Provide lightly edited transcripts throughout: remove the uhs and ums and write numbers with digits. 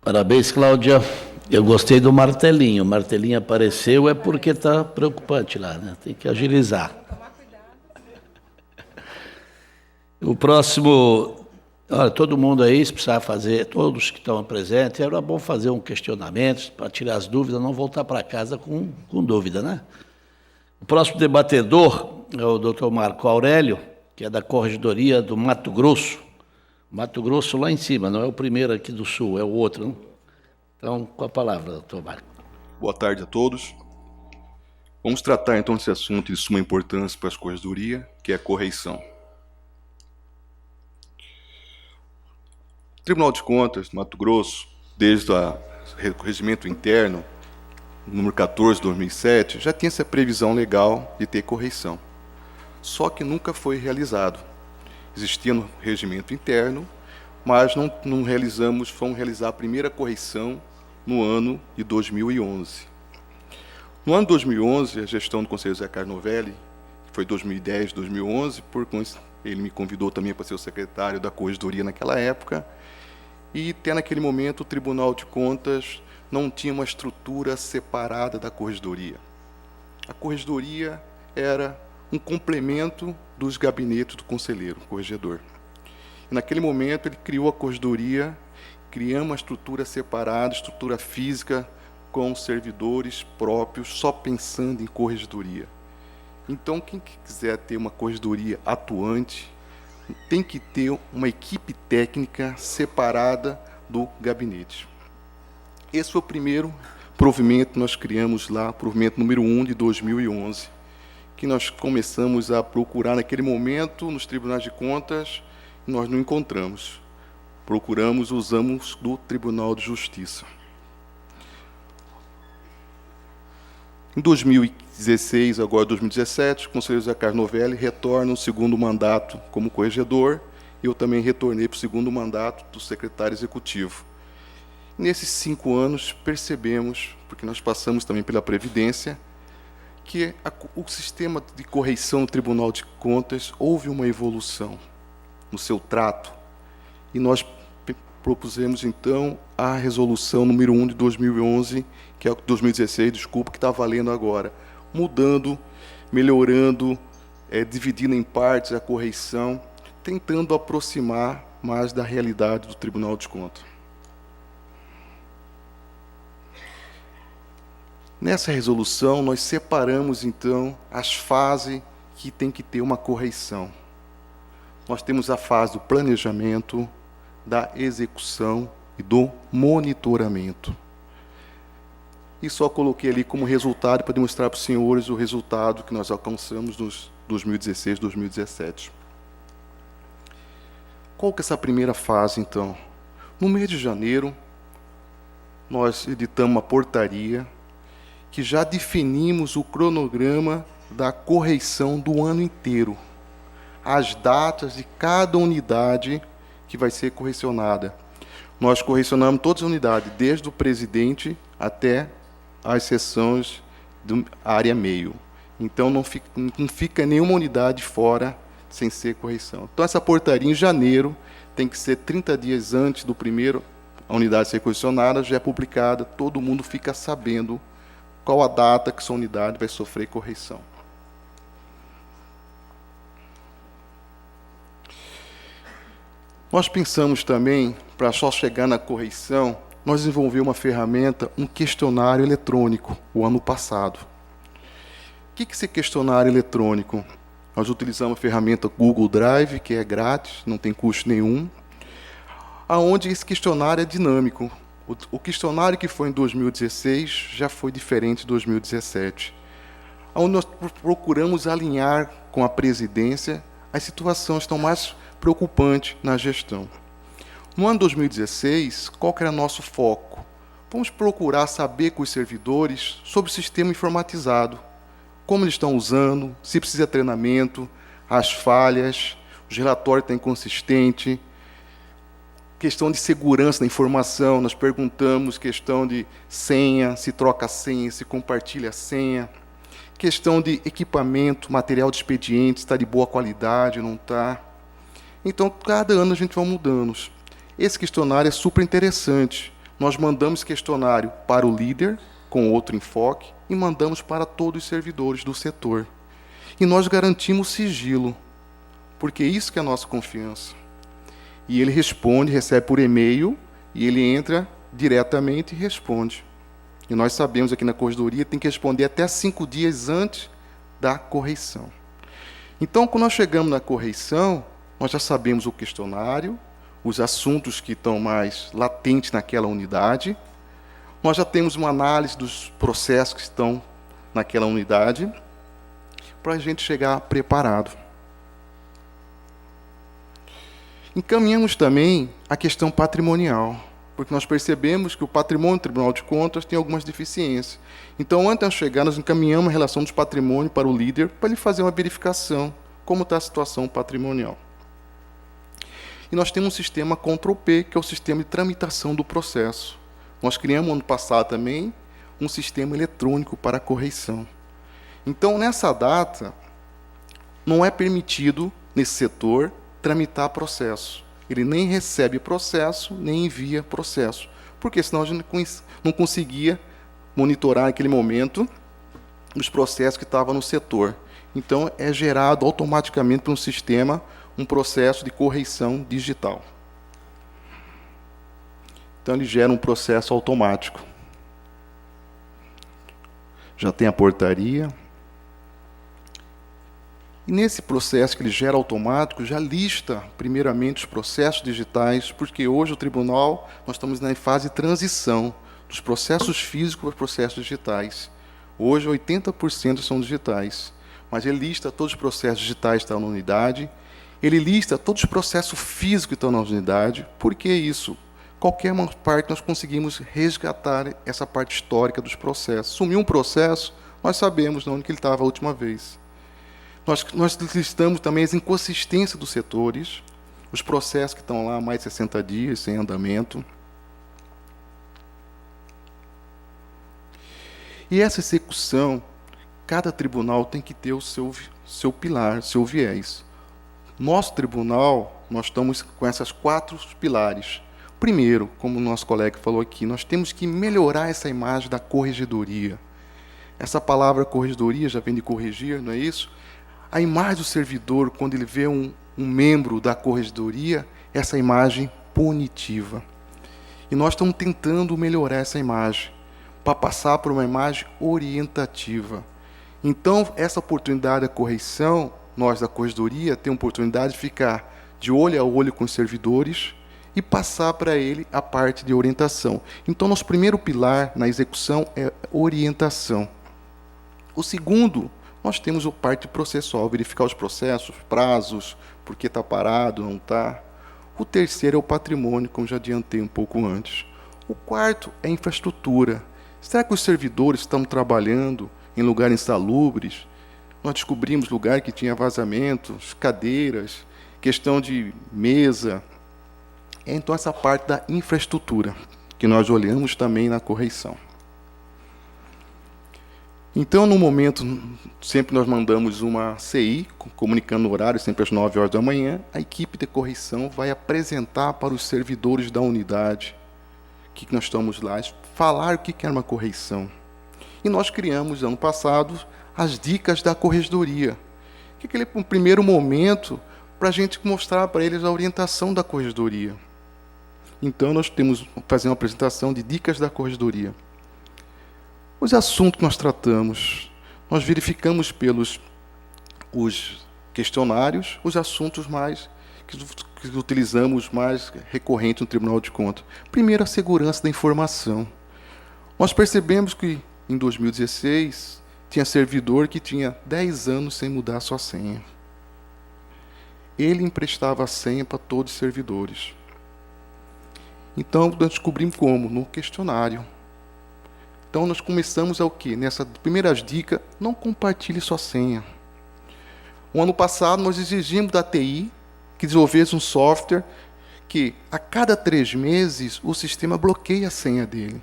Parabéns, Cláudia. Eu gostei do martelinho. O martelinho apareceu é porque está preocupante lá, né? Tem que agilizar. O próximo, olha, todo mundo aí, se precisar fazer, todos que estão presentes, era bom fazer um questionamento para tirar as dúvidas, não voltar para casa com dúvida, né? O próximo debatedor é o doutor Marco Aurélio, que é da Corregedoria do Mato Grosso. Mato Grosso lá em cima, não é o primeiro aqui do Sul, é o outro, não? Então, com a palavra, doutor Marco. Boa tarde a todos. Vamos tratar então desse assunto de suma importância para a Corregedoria, que é a correição. O Tribunal de Contas do Mato Grosso, desde o regimento interno, número 14 de 2007, já tinha essa previsão legal de ter correição. Só que nunca foi realizado. Existia no regimento interno, mas não realizamos, fomos realizar a primeira correição no ano de 2011. No ano de 2011, a gestão do conselheiro Zé Carlos Novelli, que foi 2010, 2011, ele me convidou também para ser o secretário da Corregedoria naquela época, e até naquele momento o Tribunal de Contas não tinha uma estrutura separada da Corregedoria. A Corregedoria era um complemento dos gabinetes do conselheiro, corregedor. E naquele momento ele criou a Corregedoria, criamos uma estrutura separada, estrutura física, com servidores próprios, só pensando em corregedoria. Então, quem quiser ter uma corregedoria atuante, tem que ter uma equipe técnica separada do gabinete. Esse foi o primeiro provimento que nós criamos lá, provimento número 1 de 2011, que nós começamos a procurar naquele momento nos tribunais de contas, nós não encontramos. Procuramos, usamos do Tribunal de Justiça. Em 2016, agora 2017, o conselheiro Zé Carlos Novelli retorna o segundo mandato como corregedor, e eu também retornei para o segundo mandato do secretário executivo. Nesses 5 anos, percebemos, porque nós passamos também pela Previdência, que o sistema de correição do Tribunal de Contas houve uma evolução no seu trato, e nós propusemos, então, a resolução número 1 de 2011, que é 2016, desculpa, que está valendo agora, mudando, melhorando, dividindo em partes a correição, tentando aproximar mais da realidade do Tribunal de Contas. Nessa resolução, nós separamos, então, as fases que tem que ter uma correição. Nós temos a fase do planejamento, da execução e do monitoramento. E só coloquei ali como resultado para demonstrar para os senhores o resultado que nós alcançamos nos 2016, 2017. Qual que é essa primeira fase, então? No mês de janeiro, nós editamos uma portaria que já definimos o cronograma da correição do ano inteiro, as datas de cada unidade que vai ser correcionada. Nós correcionamos todas as unidades, desde o presidente até as seções da área meio. Então, não fica nenhuma unidade fora sem ser correção. Então, essa portaria, em janeiro, tem que ser 30 dias antes do primeiro a unidade ser correcionada, já é publicada, todo mundo fica sabendo qual a data que sua unidade vai sofrer correição. Nós pensamos também, para só chegar na correição, nós desenvolvemos uma ferramenta, um questionário eletrônico, o ano passado. O que é esse questionário eletrônico? Nós utilizamos a ferramenta Google Drive, que é grátis, não tem custo nenhum, aonde esse questionário é dinâmico. O questionário que foi em 2016 já foi diferente de 2017, onde nós procuramos alinhar com a presidência as situações que estão mais preocupantes na gestão. No ano 2016, qual que era nosso foco? Vamos procurar saber com os servidores sobre o sistema informatizado, como eles estão usando, se precisa de treinamento, as falhas, os relatórios estão inconsistentes, questão de segurança da informação, nós perguntamos questão de senha, se troca a senha, se compartilha a senha, questão de equipamento, material de expediente, está de boa qualidade, não está. Então, cada ano a gente vai mudando. Esse questionário é super interessante. nós mandamos questionário para o líder, com outro enfoque, e mandamos para todos os servidores do setor. E nós garantimos sigilo, porque isso que é a nossa confiança. E ele responde, recebe por e-mail, e ele entra diretamente e responde. E nós sabemos aqui na corregedoria, tem que responder até 5 dias antes da correição. Então, quando nós chegamos na correição, nós já sabemos o questionário, os assuntos que estão mais latentes naquela unidade, nós já temos uma análise dos processos que estão naquela unidade, para a gente chegar preparado. Encaminhamos também a questão patrimonial, porque nós percebemos que o patrimônio do Tribunal de Contas tem algumas deficiências. Então, antes de chegar, nós encaminhamos a relação dos patrimônios para o líder, para ele fazer uma verificação, como está a situação patrimonial. E nós temos um sistema Ctrl+P, que é o sistema de tramitação do processo. Nós criamos, ano passado também, um sistema eletrônico para a correição. Então, nessa data, não é permitido, nesse setor, tramitar processo. Ele nem recebe processo, nem envia processo. Porque senão a gente não conseguia monitorar naquele momento os processos que estavam no setor. Então, é gerado automaticamente por um sistema um processo de correição digital. Então, ele gera um processo automático. Já tem a portaria. E nesse processo que ele gera automático, já lista, primeiramente, os processos digitais, porque hoje o tribunal, nós estamos na fase de transição dos processos físicos para os processos digitais. Hoje, 80% são digitais, mas ele lista todos os processos digitais que estão na unidade, ele lista todos os processos físicos que estão na unidade. Por que isso? Qualquer uma parte nós conseguimos resgatar essa parte histórica dos processos. Sumiu um processo, nós sabemos de onde que ele estava a última vez. Nós listamos também as inconsistências dos setores, os processos que estão lá há mais de 60 dias, sem andamento. E essa execução, cada tribunal tem que ter o seu pilar, seu viés. Nosso tribunal, nós estamos com essas 4 pilares. Primeiro, como o nosso colega falou aqui, nós temos que melhorar essa imagem da corregedoria. Essa palavra corregedoria já vem de corrigir, não é isso? A imagem do servidor, quando ele vê um membro da corregedoria, essa imagem punitiva. E nós estamos tentando melhorar essa imagem, para passar por uma imagem orientativa. Então, essa oportunidade da correição, nós da corregedoria temos a oportunidade de ficar de olho a olho com os servidores e passar para ele a parte de orientação. Então, nosso primeiro pilar na execução é orientação. O segundo, nós temos a parte processual, verificar os processos, prazos, por que está parado, não está. O terceiro é o patrimônio, como já adiantei um pouco antes. O quarto é a infraestrutura. Será que os servidores estão trabalhando em lugares insalubres? Nós descobrimos lugar que tinha vazamentos, cadeiras, questão de mesa. Então, essa parte da infraestrutura, que nós olhamos também na correição. Então, no momento, sempre nós mandamos uma CI, comunicando o horário, sempre às 9 horas da manhã, a equipe de correição vai apresentar para os servidores da unidade que nós estamos lá, falar o que era uma correição. E nós criamos, ano passado, as dicas da corregedoria, que é aquele primeiro momento para a gente mostrar para eles a orientação da corregedoria. Então, nós temos fazer uma apresentação de dicas da corregedoria. Os assuntos que nós tratamos, nós verificamos pelos os questionários, os assuntos mais que utilizamos mais recorrente no Tribunal de Contas. Primeiro, a segurança da informação. Nós percebemos que, em 2016, tinha servidor que tinha 10 anos sem mudar a sua senha. Ele emprestava a senha para todos os servidores. Então, nós descobrimos como? No questionário. Então, nós começamos a o quê? Nessas primeiras dicas, não compartilhe sua senha. O ano passado, nós exigimos da TI que desenvolvesse um software que, a cada 3 meses, o sistema bloqueia a senha dele.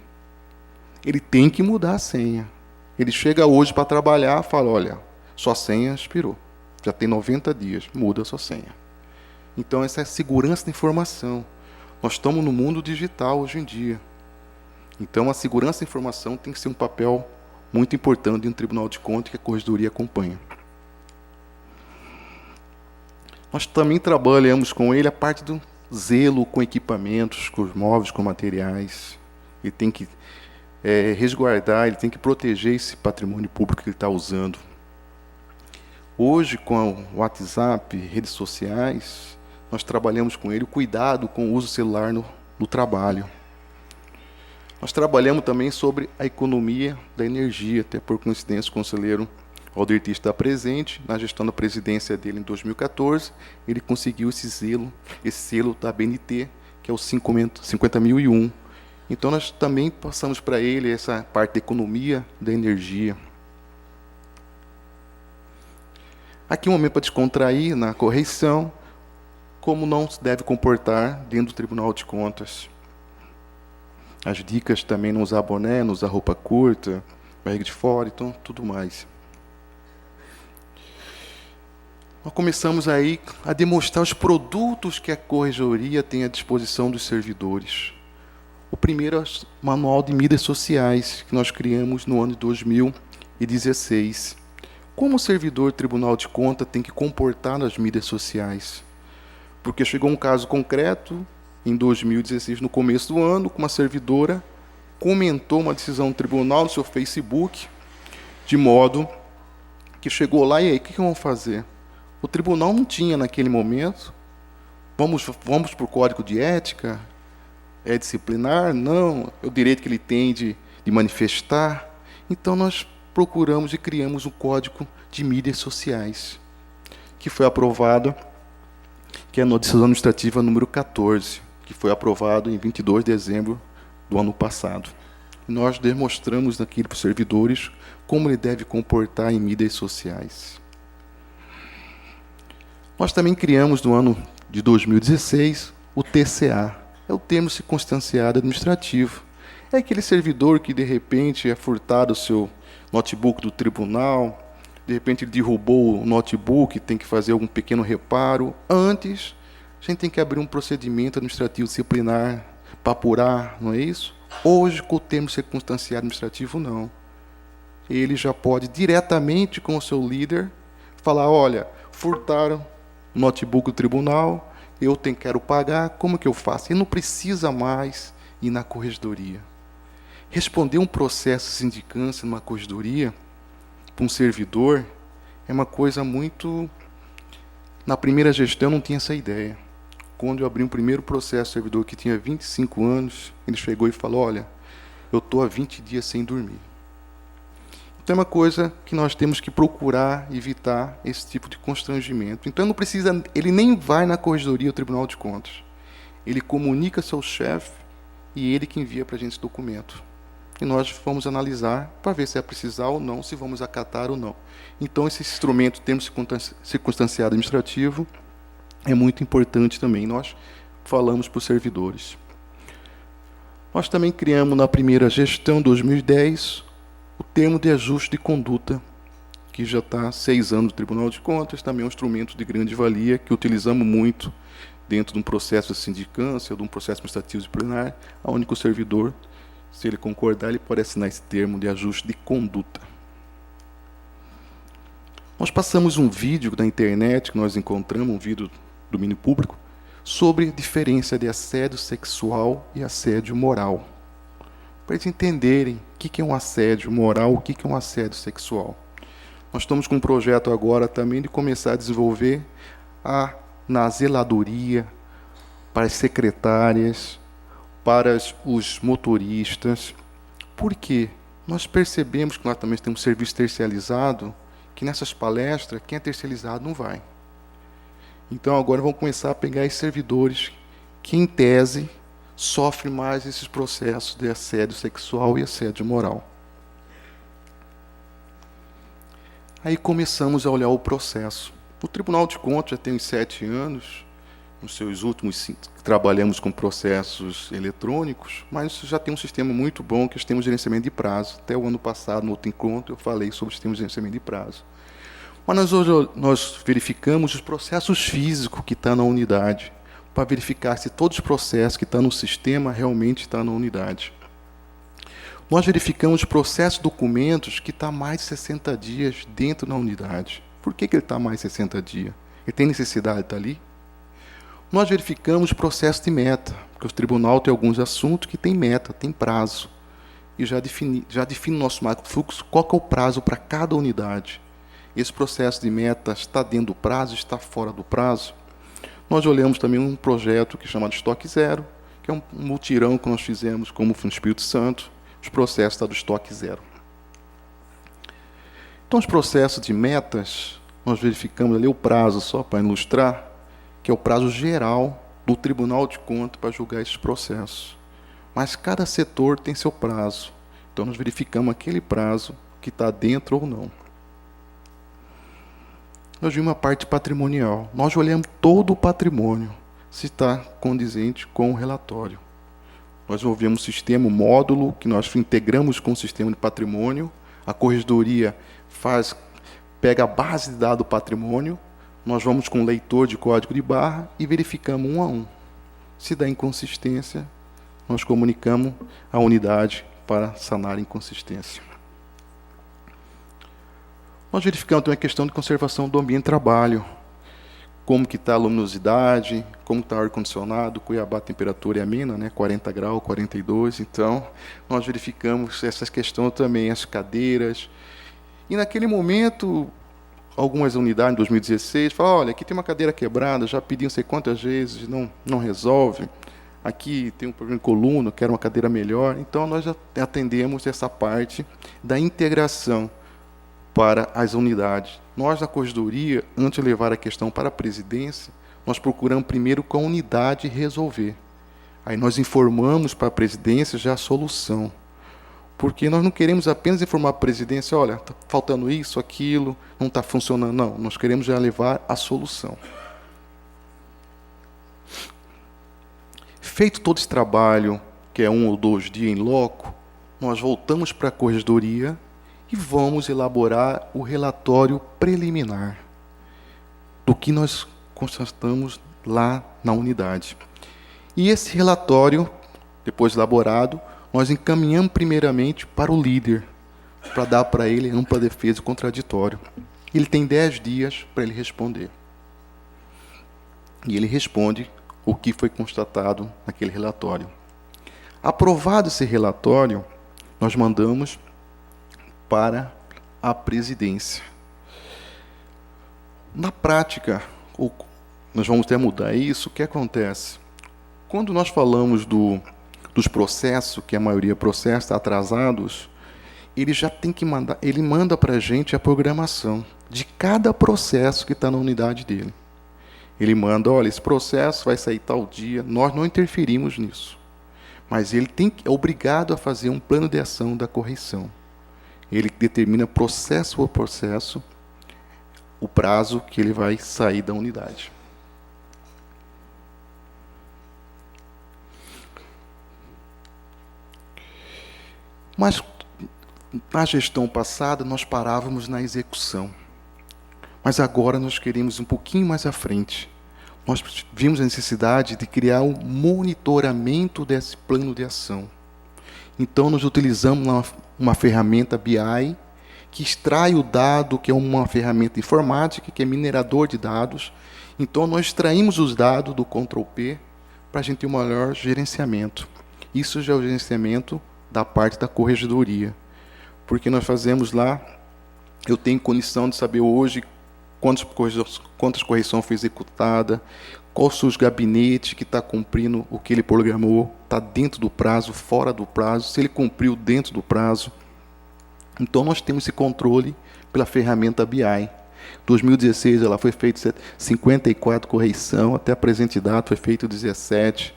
Ele tem que mudar a senha. Ele chega hoje para trabalhar e fala, olha, sua senha expirou. Já tem 90 dias, muda a sua senha. Então, essa é a segurança da informação. Nós estamos no mundo digital hoje em dia. Então, a segurança da informação tem que ser um papel muito importante de um Tribunal de Contas que a Corregedoria acompanha. Nós também trabalhamos com ele a parte do zelo com equipamentos, com os móveis, com materiais. Ele tem que resguardar, ele tem que proteger esse patrimônio público que ele está usando. Hoje, com o WhatsApp, redes sociais, nós trabalhamos com ele o cuidado com o uso celular no trabalho. Nós trabalhamos também sobre a economia da energia, até por coincidência o conselheiro Aldir Tis está presente, na gestão da presidência dele em 2014, ele conseguiu esse selo da ABNT, que é o 50.001. Então nós também passamos para ele essa parte da economia da energia. Aqui um momento para descontrair na correição, como não se deve comportar dentro do Tribunal de Contas. As dicas também: não usar boné, não usar roupa curta, barriga de fora, então tudo mais. Nós começamos aí a demonstrar os produtos que a Corregedoria tem à disposição dos servidores. O primeiro é o Manual de Mídias Sociais, que nós criamos no ano de 2016. Como o servidor do Tribunal de Contas tem que comportar nas mídias sociais? Porque chegou um caso concreto, em 2016, no começo do ano, com uma servidora comentou uma decisão do tribunal no seu Facebook, de modo que chegou lá, e aí, o que vamos fazer? O tribunal não tinha, naquele momento, vamos para o Código de Ética? É disciplinar? Não. É o direito que ele tem de manifestar? Então, nós procuramos e criamos um Código de Mídias Sociais, que foi aprovado, que é a decisão administrativa número 14, que foi aprovado em 22 de dezembro do ano passado. Nós demonstramos aqui para os servidores como ele deve comportar em mídias sociais. Nós também criamos, no ano de 2016, o TCA, é o Termo Circunstanciado Administrativo. É aquele servidor que, de repente, é furtado o seu notebook do tribunal, de repente ele derrubou o notebook, tem que fazer algum pequeno reparo. Antes, a gente tem que abrir um procedimento administrativo disciplinar para apurar, não é isso? Hoje, com o termo circunstanciado administrativo, não. Ele já pode, diretamente com o seu líder, falar: olha, furtaram o notebook do tribunal, quero pagar, como que eu faço? Ele não precisa mais ir na corregedoria. Responder um processo de sindicância numa corregedoria, para um servidor, é uma coisa muito... Na primeira gestão eu não tinha essa ideia. Quando eu abri um primeiro processo, servidor que tinha 25 anos, ele chegou e falou: olha, eu estou há 20 dias sem dormir. Então é uma coisa que nós temos que procurar evitar esse tipo de constrangimento. Então não precisa, ele nem vai na corregedoria ou Tribunal de Contas. Ele comunica ao seu chefe e ele que envia para a gente esse documento. E nós vamos analisar para ver se é precisar ou não, se vamos acatar ou não. Então esse instrumento, termo circunstanciado administrativo, é muito importante também. Nós falamos para os servidores. Nós também criamos na primeira gestão, 2010, o termo de ajuste de conduta, que já está há 6 anos no Tribunal de Contas, também é um instrumento de grande valia, que utilizamos muito dentro de um processo de sindicância, ou de um processo administrativo disciplinar, onde o servidor, se ele concordar, ele pode assinar esse termo de ajuste de conduta. Nós passamos um vídeo da internet, que nós encontramos, um vídeo do domínio público, sobre a diferença de assédio sexual e assédio moral. Para eles entenderem o que é um assédio moral, o que é um assédio sexual. Nós estamos com um projeto agora também de começar a desenvolver na zeladoria, para as secretárias, para os motoristas. Por quê? Nós percebemos que nós também temos serviço terciarizado, que nessas palestras, quem é terceirizado não vai. Então agora vamos começar a pegar esses servidores que, em tese, sofrem mais esses processos de assédio sexual e assédio moral. Aí começamos a olhar o processo. O Tribunal de Contas já tem uns 7 anos, nos seus últimos 5, trabalhamos com processos eletrônicos, mas já tem um sistema muito bom, que é o sistema de gerenciamento de prazo. Até o ano passado, no outro encontro, eu falei sobre o sistema de gerenciamento de prazo. Mas nós verificamos os processos físicos que estão na unidade, para verificar se todos os processos que estão no sistema realmente estão na unidade. Nós verificamos o processo de documentos que está mais de 60 dias dentro da unidade. Por que ele está mais de 60 dias? Ele tem necessidade de estar ali? Nós verificamos o processo de meta, porque o tribunal tem alguns assuntos que tem meta, tem prazo. E já define no nosso marco fluxo qual que é o prazo para cada unidade. Esse processo de meta está dentro do prazo, está fora do prazo. Nós olhamos também um projeto que é chamado Estoque Zero, que é um mutirão que nós fizemos como no Espírito Santo. Os processos estão do Estoque Zero. Então, os processos de metas, nós verificamos ali o prazo, só para ilustrar, que é o prazo geral do Tribunal de Contas para julgar esses processos. Mas cada setor tem seu prazo. Então, nós verificamos aquele prazo que está dentro ou não. Nós vimos a parte patrimonial. Nós olhamos todo o patrimônio, se está condizente com o relatório. Nós desenvolvemos um sistema, um módulo, que nós integramos com o sistema de patrimônio. A corregedoria pega a base de dados do patrimônio, nós vamos com o leitor de código de barra e verificamos um a um. Se dá inconsistência, nós comunicamos a unidade para sanar a inconsistência. Nós verificamos também a questão de conservação do ambiente de trabalho. Como que está a luminosidade, como está o ar-condicionado, Cuiabá a temperatura é amena, né? 40 graus, 42. Então, nós verificamos essas questões também, as cadeiras. E naquele momento, algumas unidades, em 2016, falaram, olha, aqui tem uma cadeira quebrada, já pedi não sei quantas vezes, não resolve. Aqui tem um problema de coluna, quero uma cadeira melhor. Então, nós já atendemos essa parte da integração para as unidades. Nós, da corregedoria, antes de levar a questão para a presidência, nós procuramos primeiro com a unidade resolver. Aí nós informamos para a presidência já a solução. Porque nós não queremos apenas informar a presidência, olha, está faltando isso, aquilo, não está funcionando. Não, nós queremos já levar a solução. Feito todo esse trabalho, que é 1 ou 2 dias em loco, nós voltamos para a corregedoria e vamos elaborar o relatório preliminar do que nós constatamos lá na unidade. E esse relatório, depois elaborado, nós encaminhamos primeiramente para o líder, para dar para ele ampla defesa contraditório. Ele tem 10 dias para ele responder. E ele responde o que foi constatado naquele relatório. Aprovado esse relatório, nós mandamos para a presidência. Na prática, nós vamos até mudar isso, o que acontece? Quando nós falamos dos processos, que a maioria processos atrasados, ele já tem que mandar, ele manda para a gente a programação de cada processo que está na unidade dele. Ele manda, olha, esse processo vai sair tal dia, nós não interferimos nisso. Mas ele é obrigado a fazer um plano de ação da correção. Ele determina processo por processo o prazo que ele vai sair da unidade. Mas na gestão passada nós parávamos na execução. Mas agora nós queremos ir um pouquinho mais à frente. Nós vimos a necessidade de criar um monitoramento desse plano de ação. Então nós utilizamos uma ferramenta BI que extrai o dado, que é uma ferramenta informática, que é minerador de dados. Então nós extraímos os dados do Ctrl+P para a gente ter um melhor gerenciamento. Isso já é o gerenciamento da parte da corregedoria. Porque nós fazemos lá, eu tenho condição de saber hoje quantas correções foi executada, qual são os gabinetes que está cumprindo o que ele programou, está dentro do prazo, fora do prazo, se ele cumpriu dentro do prazo. Então, nós temos esse controle pela ferramenta BI. Em 2016, ela foi feita 54 correções, até a presente data foi feito 17.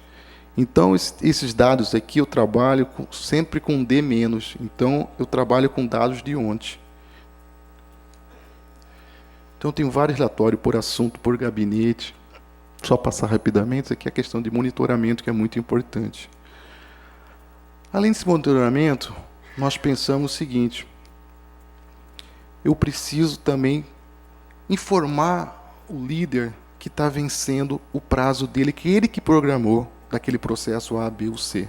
Então, esses dados aqui eu trabalho sempre com D-. Então, eu trabalho com dados de ontem. Então, eu tenho vários relatórios por assunto, por gabinete. Só passar rapidamente, isso aqui é a questão de monitoramento, que é muito importante. Além desse monitoramento, nós pensamos o seguinte: eu preciso também informar o líder que está vencendo o prazo dele, que ele que programou daquele processo A, B ou C.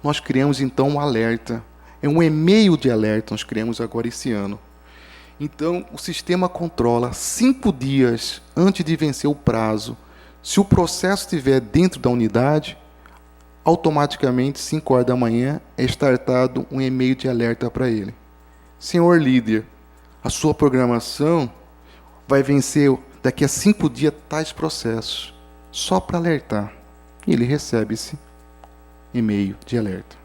Nós criamos, então, um alerta. É um e-mail de alerta, nós criamos agora esse ano. Então, o sistema controla 5 dias antes de vencer o prazo. Se o processo estiver dentro da unidade, automaticamente, 5 horas da manhã, é startado um e-mail de alerta para ele. Senhor líder, a sua programação vai vencer daqui a 5 dias tais processos, só para alertar. E ele recebe esse e-mail de alerta.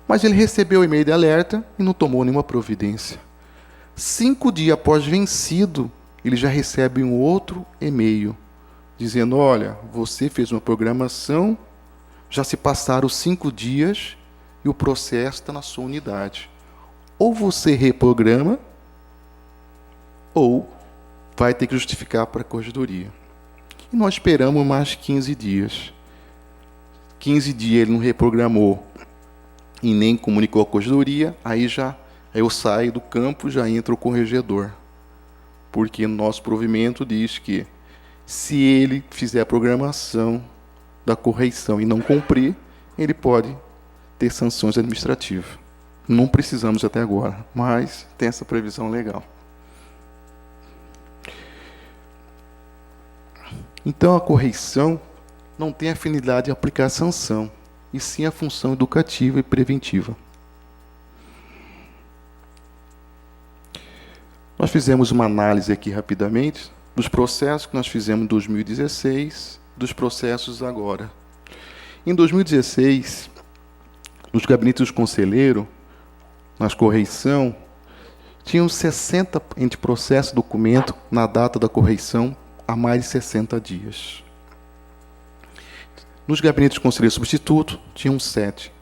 Mas ele recebeu o e-mail de alerta e não tomou nenhuma providência. 5 dias após vencido, ele já recebe um outro e-mail, dizendo, olha, você fez uma programação, já se passaram 5 dias e o processo está na sua unidade. Ou você reprograma, ou vai ter que justificar para a corregedoria. E nós esperamos mais 15 dias. 15 dias ele não reprogramou e nem comunicou à corregedoria, aí eu saio do campo, já entra o corregedor. Porque no nosso provimento diz que se ele fizer a programação da correção e não cumprir, ele pode ter sanções administrativas. Não precisamos até agora, mas tem essa previsão legal. Então, a correção não tem afinidade de aplicar sanção, e sim a função educativa e preventiva. Nós fizemos uma análise aqui rapidamente dos processos que nós fizemos em 2016, dos processos agora. Em 2016, nos gabinetes dos conselheiros, nas correição, tinham 60 entre processo e documento na data da correição há mais de 60 dias. Nos gabinetes de conselheiro substituto, tinham 7.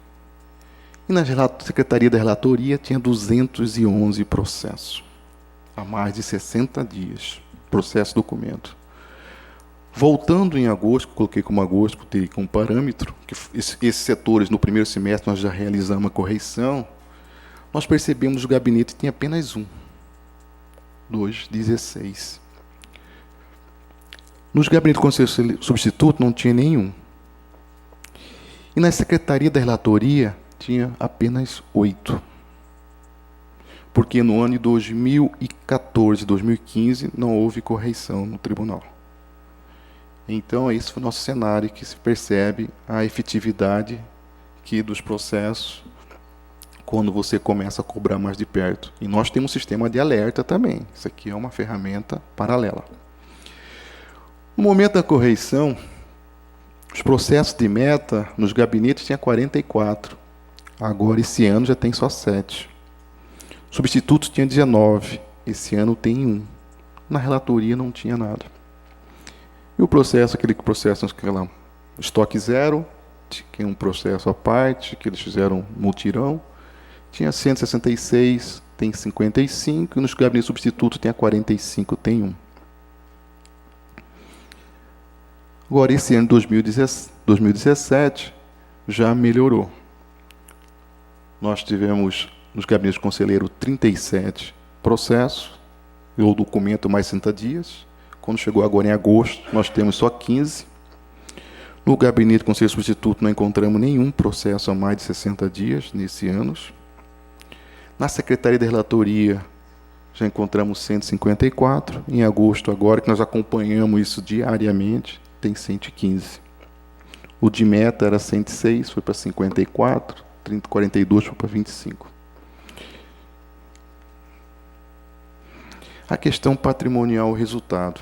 E na Secretaria da Relatoria, tinha 211 processos. Há mais de 60 dias, processo e documento. Voltando em agosto, coloquei como agosto, botei como parâmetro, que esses setores, no primeiro semestre, nós já realizamos a correição, nós percebemos que o gabinete tinha apenas um. 16. Nos gabinetes de conselheiro substituto, não tinha nenhum. E na Secretaria da Relatoria, tinha apenas 8. Porque no ano de 2014, 2015, não houve correição no tribunal. Então, esse foi o nosso cenário, que se percebe a efetividade dos processos quando você começa a cobrar mais de perto. E nós temos um sistema de alerta também. Isso aqui é uma ferramenta paralela. No momento da correição, os processos de meta nos gabinetes tinha 44. Agora, esse ano, já tem só 7. Substitutos tinha 19. Esse ano tem 1. Na relatoria não tinha nada. E o processo, aquele processo, aquela estoque zero, tinha um processo à parte, que eles fizeram mutirão, tinha 166, tem 55, e nos gabinetes substitutos tem 45, tem 1. Agora, esse ano, 2017, já melhorou. Nós tivemos, nos gabinetes de conselheiro, 37 processos, ou documento mais 60 dias. Quando chegou agora em agosto, nós temos só 15. No gabinete de conselheiro substituto, não encontramos nenhum processo a mais de 60 dias, nesse ano. Na Secretaria da Relatoria, já encontramos 154. Em agosto, agora, que nós acompanhamos isso diariamente, tem 115. O de meta era 106, foi para 54, 42 foi para 25. A questão patrimonial, o resultado.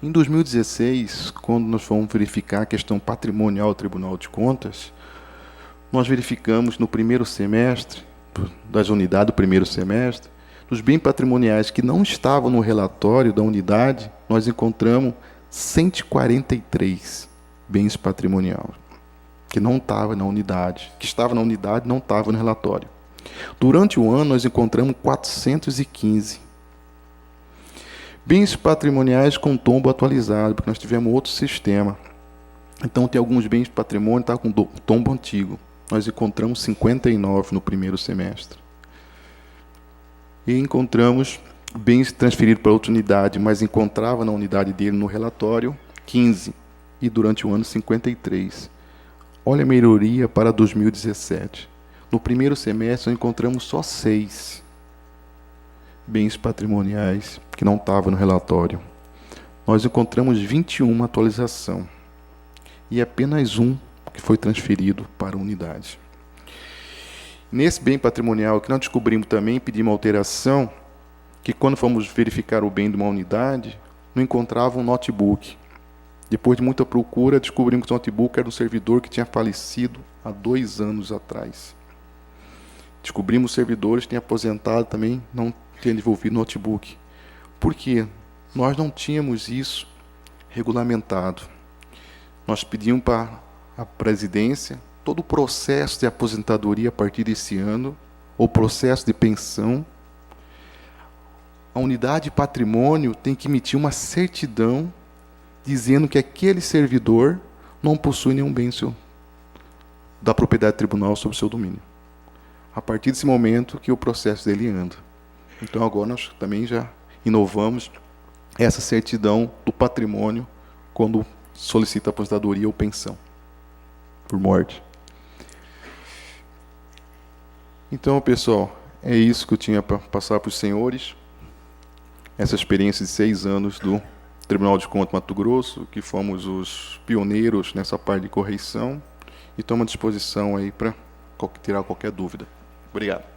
Em 2016, quando nós fomos verificar a questão patrimonial do Tribunal de Contas, nós verificamos no primeiro semestre, das unidades do primeiro semestre, nos bens patrimoniais que não estavam no relatório da unidade, nós encontramos 143 bens patrimoniais, que não estavam na unidade, que estavam na unidade, não estavam no relatório. Durante o ano, nós encontramos 415 bens patrimoniais com tombo atualizado, porque nós tivemos outro sistema. Então, tem alguns bens de patrimônio que estão com tombo antigo. Nós encontramos 59 no primeiro semestre. E encontramos bens transferidos para outra unidade, mas encontrava na unidade dele no relatório 15. E durante o ano 53. Olha a melhoria para 2017. No primeiro semestre, nós encontramos só 6 bens patrimoniais que não estavam no relatório. Nós encontramos 21 atualização e apenas um que foi transferido para a unidade. Nesse bem patrimonial que nós descobrimos também, pedimos alteração, que quando fomos verificar o bem de uma unidade, não encontrava um notebook. Depois de muita procura, descobrimos que o notebook era um servidor que tinha falecido há 2 anos atrás. Descobrimos servidores que tinham aposentado também, não tinham devolvido notebook. Por quê? Nós não tínhamos isso regulamentado. Nós pedimos para a presidência todo o processo de aposentadoria a partir desse ano, ou processo de pensão. A unidade de patrimônio tem que emitir uma certidão dizendo que aquele servidor não possui nenhum bem da propriedade tribunal sobre o seu domínio. A partir desse momento que o processo dele anda. Então agora nós também já inovamos essa certidão do patrimônio quando solicita aposentadoria ou pensão por morte. Então, pessoal, é isso que eu tinha para passar para os senhores. Essa experiência de 6 anos do Tribunal de Contas Mato Grosso, que fomos os pioneiros nessa parte de correição, e estamos à disposição aí para tirar qualquer dúvida. Obrigado.